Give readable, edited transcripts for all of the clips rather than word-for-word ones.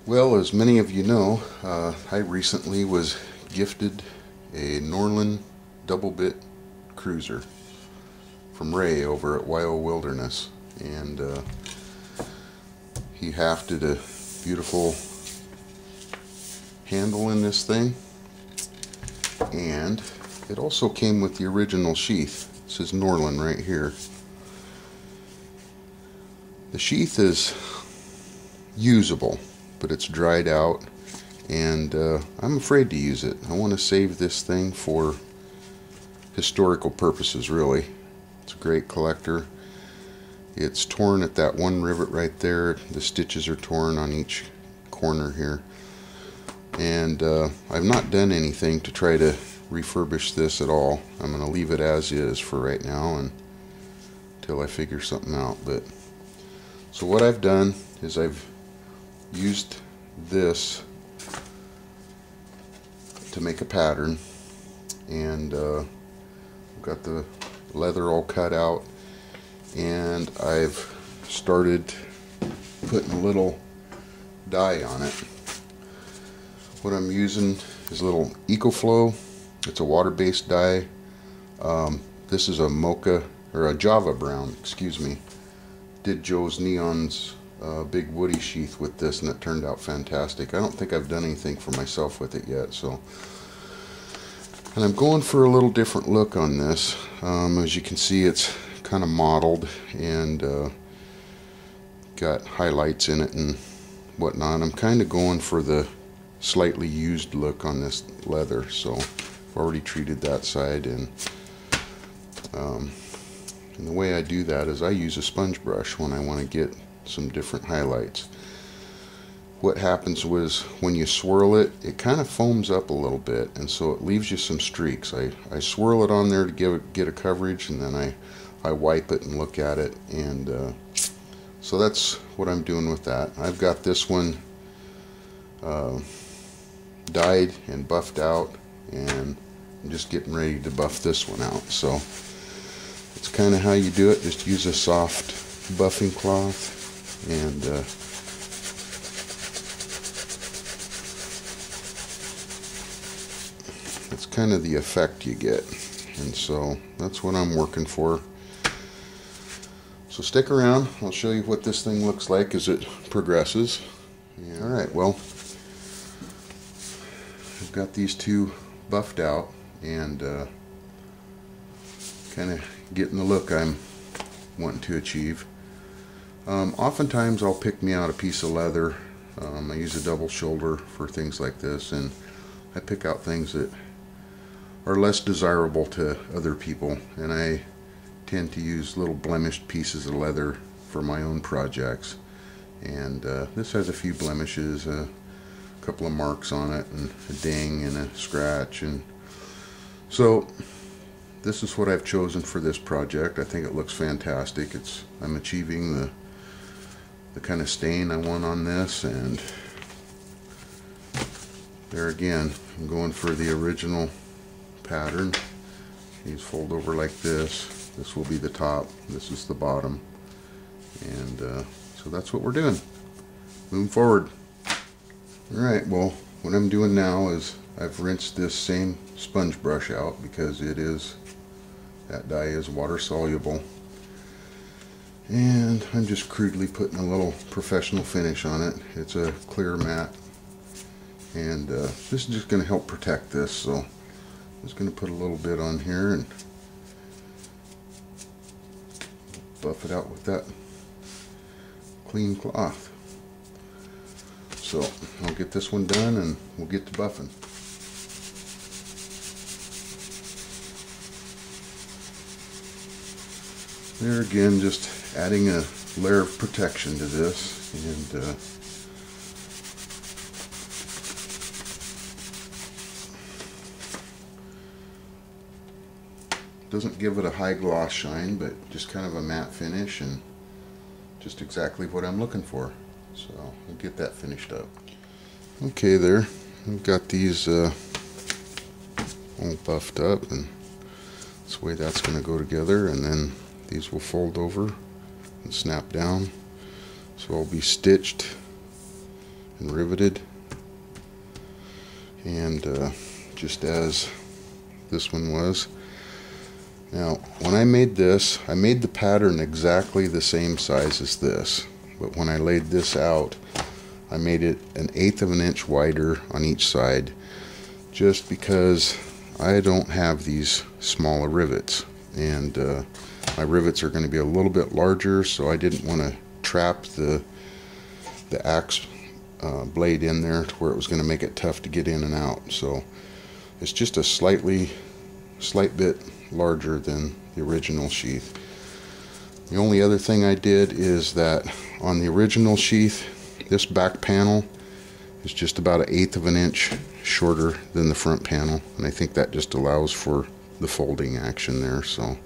Well, as many of you know, I recently was gifted a Norlund double bit cruiser from Ray over at YO Wilderness, and he hafted a beautiful handle in this thing, and it also came with the original sheath. This is Norlund right here. The sheath is usable, but it's dried out, and I'm afraid to use it. I want to save this thing for historical purposes, really. It's a great collector. It's torn at that one rivet right there. The stitches are torn on each corner here, and I've not done anything to try to refurbish this at all. I'm going to leave it as is for right now and until I figure something out. But so what I've done is I've used this to make a pattern, and got the leather all cut out, and I've started putting a little dye on it. What I'm using is a little EcoFlow. It's a water-based dye. This is a mocha, or a Java brown, excuse me. Did Joe's Neon's big woody sheath with this, and it turned out fantastic. I don't think I've done anything for myself with it yet, so. And I'm going for a little different look on this. As you can see, it's kind of mottled and got highlights in it and whatnot. I'm kind of going for the slightly used look on this leather, so I've already treated that side, and the way I do that is I use a sponge brush when I want to get some different highlights. What happens was when you swirl it, it kind of foams up a little bit, and so it leaves you some streaks. I swirl it on there to get a coverage, and then I wipe it and look at it, and so that's what I'm doing with that. I've got this one dyed and buffed out, and I'm just getting ready to buff this one out. So it's kind of how you do it. Just use a soft buffing cloth, and that's kind of the effect you get, and so that's what I'm working for. So stick around, I'll show you what this thing looks like as it progresses. Yeah. Alright, well, I've got these two buffed out, and kind of getting the look I'm wanting to achieve. Oftentimes I'll pick me out a piece of leather. I use a double shoulder for things like this, and I pick out things that are less desirable to other people, and I tend to use little blemished pieces of leather for my own projects. And this has a few blemishes, a couple of marks on it, and a ding and a scratch, and so this is what I've chosen for this project. I think it looks fantastic. I'm achieving the kind of stain I want on this, and there again, I'm going for the original pattern. These fold over like this. This will be the top, this is the bottom, and so that's what we're doing, moving forward. Alright, well, what I'm doing now is I've rinsed this same sponge brush out, because that dye is water soluble, and I'm just crudely putting a little professional finish on it. It's a clear matte, and this is just going to help protect this, so I'm just going to put a little bit on here and buff it out with that clean cloth. So I'll get this one done and we'll get to buffing. There again, just adding a layer of protection to this, and doesn't give it a high gloss shine, but just kind of a matte finish, and just exactly what I'm looking for. So I'll get that finished up. Okay, there, I've got these all buffed up, and that's the way that's going to go together, and then these will fold over and snap down. So I'll be stitched and riveted, and just as this one was. Now when I made this, I made the pattern exactly the same size as this, but when I laid this out, I made it 1/8 of an inch wider on each side, just because I don't have these smaller rivets, and my rivets are going to be a little bit larger, so I didn't want to trap the axe blade in there to where it was going to make it tough to get in and out. So it's just a slight bit larger than the original sheath. The only other thing I did is that on the original sheath, this back panel is just about 1/8 of an inch shorter than the front panel, and I think that just allows for the folding action there, so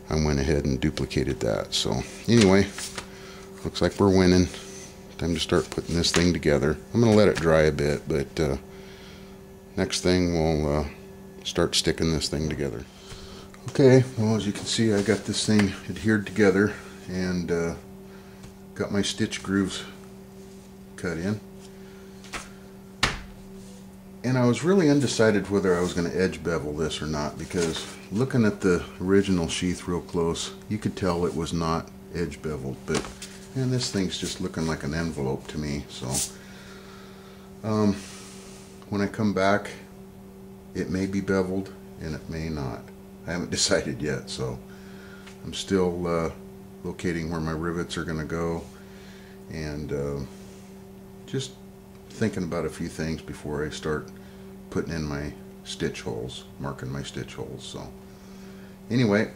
I went ahead and duplicated that. So anyway, looks like we're winning. Time to start putting this thing together. I'm going to let it dry a bit, but next thing we'll start sticking this thing together. Okay, well, as you can see, I got this thing adhered together and got my stitch grooves cut in. And I was really undecided whether I was going to edge bevel this or not, because looking at the original sheath real close, you could tell it was not edge beveled, but man, this thing's just looking like an envelope to me. So when I come back, it may be beveled and it may not. I haven't decided yet, so I'm still locating where my rivets are going to go, and just thinking about a few things before I start putting in my stitch holes, marking my stitch holes. So anyway,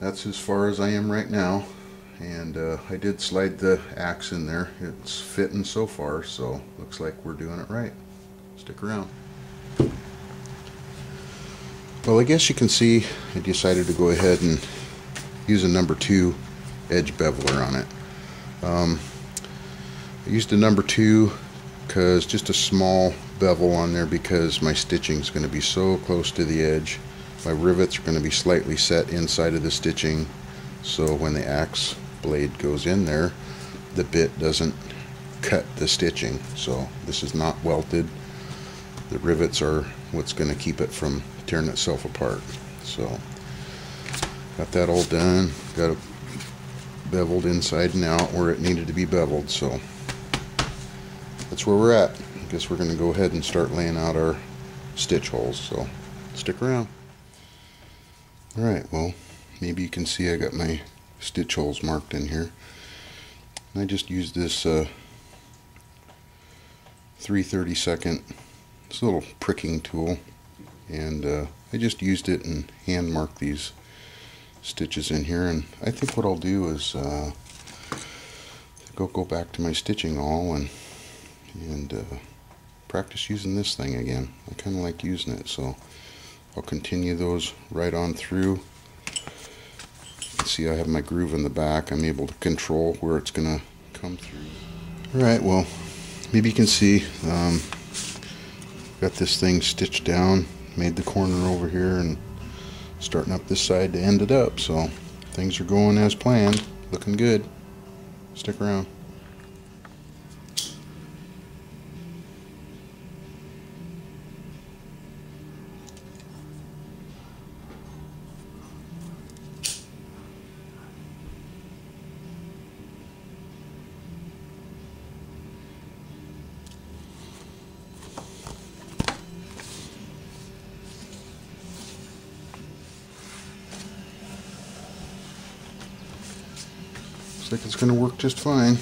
that's as far as I am right now, and I did slide the axe in there. It's fitting so far, so looks like we're doing it right. Stick around. Well, I guess you can see I decided to go ahead and use a number 2 edge beveler on it. I used a number 2 because just a small bevel on there, because my stitching is going to be so close to the edge. My rivets are going to be slightly set inside of the stitching, so when the axe blade goes in there, the bit doesn't cut the stitching. So this is not welted. The rivets are what's going to keep it from tearing itself apart. So got that all done, got it beveled inside and out where it needed to be beveled. So that's where we're at. I guess we're going to go ahead and start laying out our stitch holes, so stick around. Alright, well, maybe you can see I got my stitch holes marked in here. And I just used this 3/32, this little pricking tool, and I just used it and hand marked these stitches in here. And I think what I'll do is go back to my stitching awl and practice using this thing again. I kind of like using it, so I'll continue those right on through. See, I have my groove in the back. I'm able to control where it's going to come through. Alright, well, maybe you can see got this thing stitched down, made the corner over here, and starting up this side to end it up. So things are going as planned, looking good. Stick around. Looks like it's going to work just fine.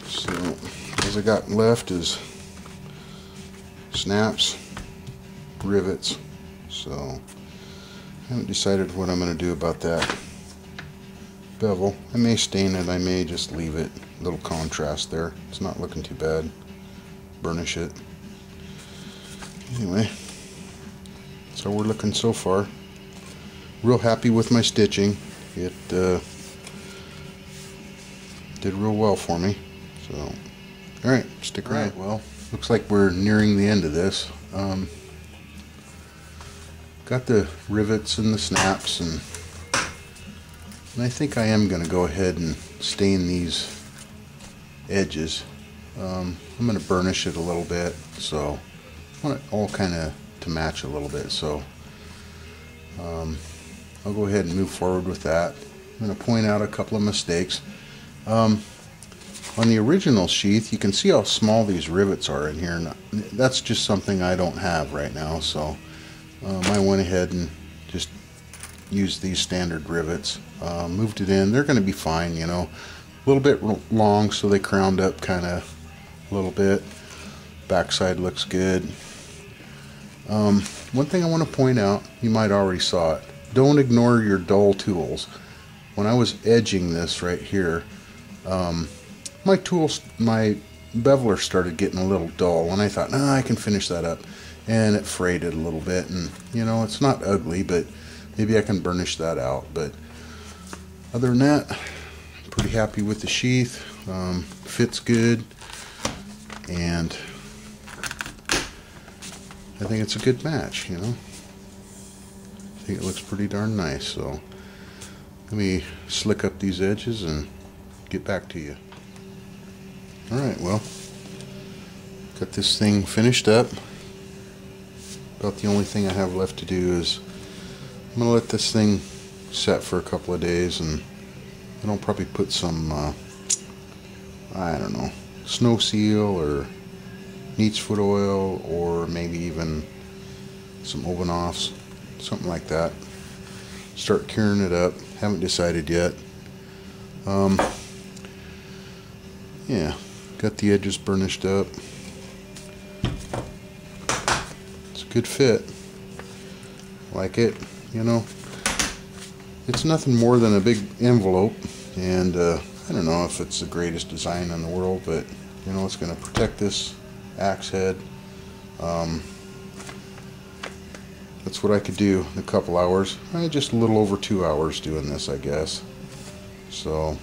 So all I got left is snaps, rivets. So I haven't decided what I'm going to do about that bevel. I may stain it, I may just leave it. A little contrast there. It's not looking too bad. Burnish it. Anyway, so we're looking so far. Real happy with my stitching. It did real well for me. So, alright, stick around. Well, looks like we're nearing the end of this. Got the rivets and the snaps, and I think I am going to go ahead and stain these edges. I'm going to burnish it a little bit, so I want it all kind of to match a little bit. So I'll go ahead and move forward with that. I'm going to point out a couple of mistakes. On the original sheath, you can see how small these rivets are in here, and that's just something I don't have right now, so I went ahead and just used these standard rivets. Moved it in. They're going to be fine, you know. A little bit long, so they crowned up kind of a little bit. Backside looks good. One thing I want to point out, you might already saw it. Don't ignore your dull tools. When I was edging this right here, my beveler started getting a little dull, and I thought, nah, I can finish that up, and it frayed it a little bit. And you know, it's not ugly, but maybe I can burnish that out. But other than that, I'm pretty happy with the sheath. Fits good, and I think it's a good match, you know. I think it looks pretty darn nice. So let me slick up these edges and get back to you. Alright, well, got this thing finished up. About the only thing I have left to do is I'm going to let this thing set for a couple of days, and then I'll probably put some, I don't know, snow seal or neat's foot oil, or maybe even some Oven-Offs, something like that. Start curing it up. Haven't decided yet. Yeah, got the edges burnished up. It's a good fit. Like it, you know. It's nothing more than a big envelope, and I don't know if it's the greatest design in the world, but you know, it's going to protect this axe head. That's what I could do in a couple hours. Just a little over 2 hours doing this, I guess. So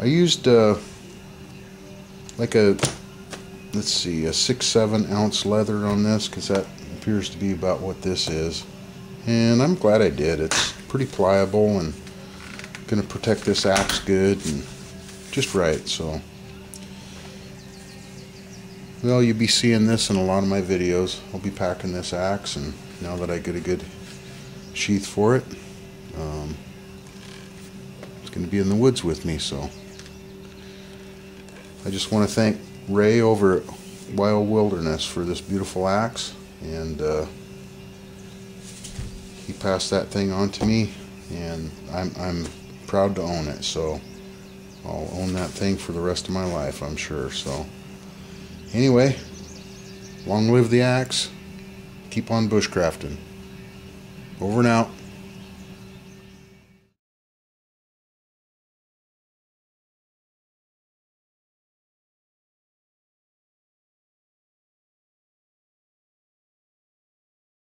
I used like a, let's see, a 6-7 ounce leather on this, because that appears to be about what this is, and I'm glad I did. It's pretty pliable and going to protect this axe good and just right. So, well, you'll be seeing this in a lot of my videos. I'll be packing this axe, and now that I get a good sheath for it, it's going to be in the woods with me. So I just want to thank Ray over at Wild Wilderness for this beautiful axe, and he passed that thing on to me, and I'm proud to own it. So I'll own that thing for the rest of my life, I'm sure. So anyway, long live the axe. Keep on bushcrafting. Over and out.